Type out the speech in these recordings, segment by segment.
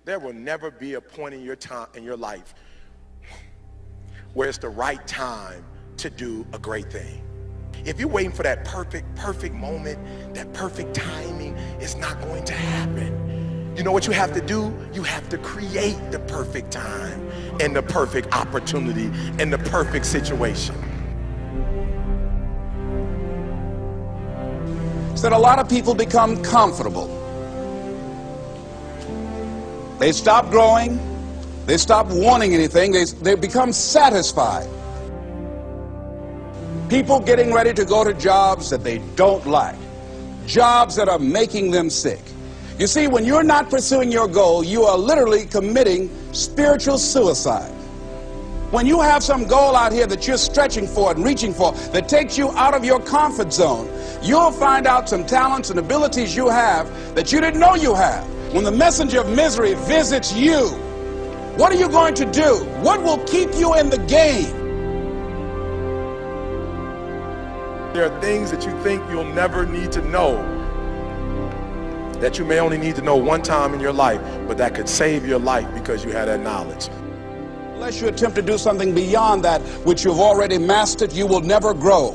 There will never be a point in your time in your life where it's the right time to do a great thing. If you're waiting for that perfect moment, that perfect timing, it's not going to happen. You know what you have to do? You have to create the perfect time and the perfect opportunity and the perfect situation. So that a lot of people become comfortable. They stop growing. They stop wanting anything. They become satisfied. People getting ready to go to jobs that they don't like. Jobs that are making them sick. You see, when you're not pursuing your goal, you are literally committing spiritual suicide. When you have some goal out here that you're stretching for and reaching for that takes you out of your comfort zone, you'll find out some talents and abilities you have that you didn't know you have. When the messenger of misery visits you, what are you going to do? What will keep you in the game? There are things that you think you'll never need to know, that you may only need to know one time in your life, but that could save your life because you had that knowledge. Unless you attempt to do something beyond that which you've already mastered, you will never grow.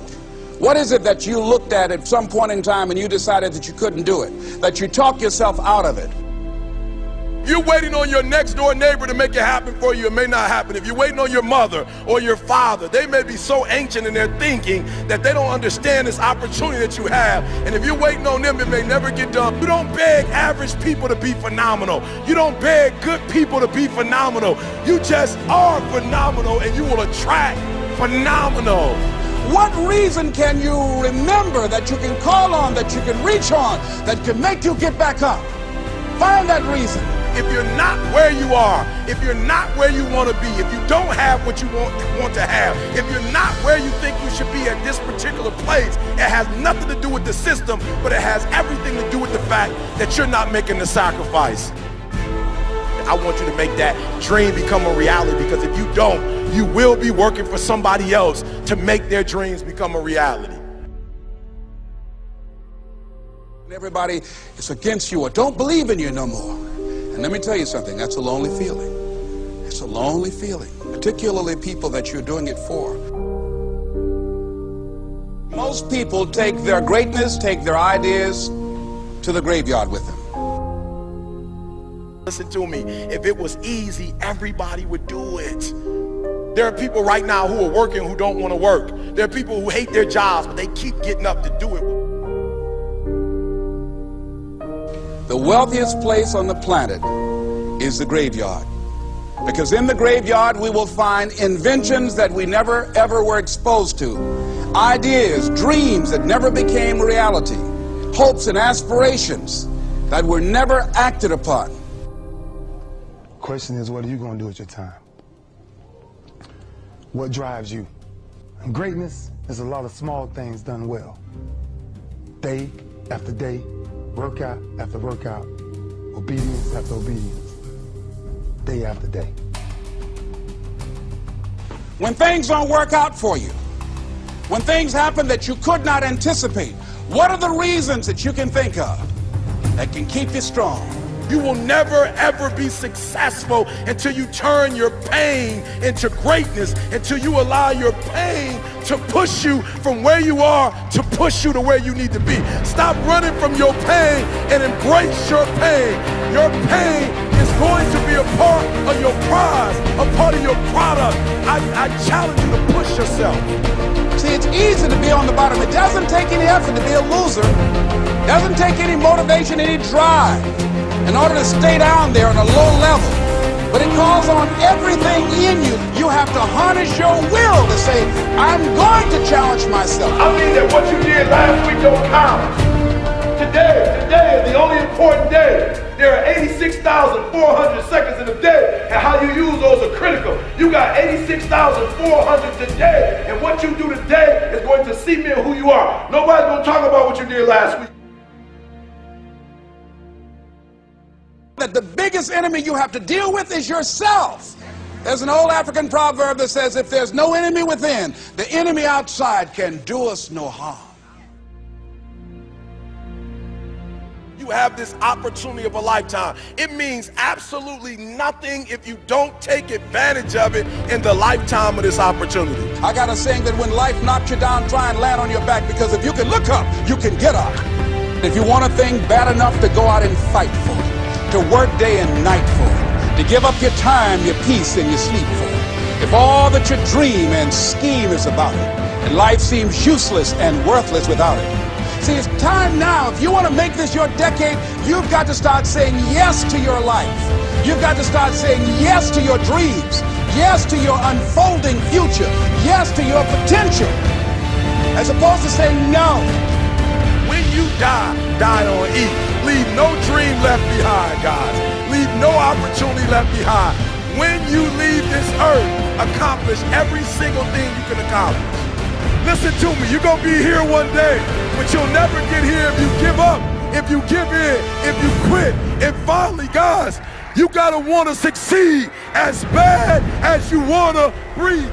What is it that you looked at some point in time and you decided that you couldn't do it, that you talked yourself out of it? You're waiting on your next door neighbor to make it happen for you, it may not happen. If you're waiting on your mother or your father, they may be so ancient in their thinking that they don't understand this opportunity that you have. And if you're waiting on them, it may never get done. You don't beg average people to be phenomenal. You don't beg good people to be phenomenal. You just are phenomenal, and you will attract phenomenal. What reason can you remember that you can call on, that you can reach on, that can make you get back up? Find that reason. If you're not where you are, if you're not where you want to be, if you don't have what you want to have, if you're not where you think you should be at this particular place, it has nothing to do with the system, but it has everything to do with the fact that you're not making the sacrifice. I want you to make that dream become a reality, because if you don't, you will be working for somebody else to make their dreams become a reality. Everybody is against you or don't believe in you no more. And let me tell you something, that's a lonely feeling. It's a lonely feeling, particularly people that you're doing it for. Most people take their greatness, take their ideas to the graveyard with them. Listen to me, if it was easy, everybody would do it. There are people right now who are working who don't want to work. There are people who hate their jobs, but they keep getting up to do it. The wealthiest place on the planet is the graveyard. Because in the graveyard we will find inventions that we never ever were exposed to. Ideas, dreams that never became reality. Hopes and aspirations that were never acted upon. The question is, what are you going to do with your time? What drives you? And greatness is a lot of small things done well. Day after day, workout after workout, obedience after obedience, day after day. When things don't work out for you, when things happen that you could not anticipate, what are the reasons that you can think of that can keep you strong? You will never ever be successful until you turn your pain into greatness, until you allow your pain to push you from where you are to push you to where you need to be. Stop running from your pain and embrace your pain. Your pain is going to be a part of your prize, a part of your product. I challenge you to push yourself. See, it's easy to be on the bottom. It doesn't take any effort to be a loser. It doesn't take any motivation, any drive in order to stay down there on a low level. But it calls on everything in you. You have to harness your will to say, I'm going to challenge myself. I mean that what you did last week don't count. Today is the only important day. There are 86,400 seconds in a day, and how you use those are critical. You got 86,400 today, and what you do today is going to cement who you are. Nobody's going to talk about what you did last week. That the biggest enemy you have to deal with is yourself. There's an old African proverb that says, if there's no enemy within, the enemy outside can do us no harm. You you have this opportunity of a lifetime. It means absolutely nothing if you don't take advantage of it in the lifetime of this opportunity. I got a saying that when life knocks you down, try and land on your back, because if you can look up, you can get up. If you want a thing bad enough to go out and fight for it, to work day and night for it, to give up your time, your peace, and your sleep for it, if all that you dream and scheme is about it, and life seems useless and worthless without it. See, it's time now. If you want to make this your decade, you've got to start saying yes to your life. You've got to start saying yes to your dreams, yes to your unfolding future, yes to your potential, as opposed to saying no. When you die, die on E. Leave no dream left behind, guys. Leave no opportunity left behind. When you leave this earth, accomplish every single thing you can accomplish. Listen to me, you're gonna be here one day, but you'll never get here if you give up, if you give in, if you quit. And finally, guys, you gotta wanna succeed as bad as you wanna breathe.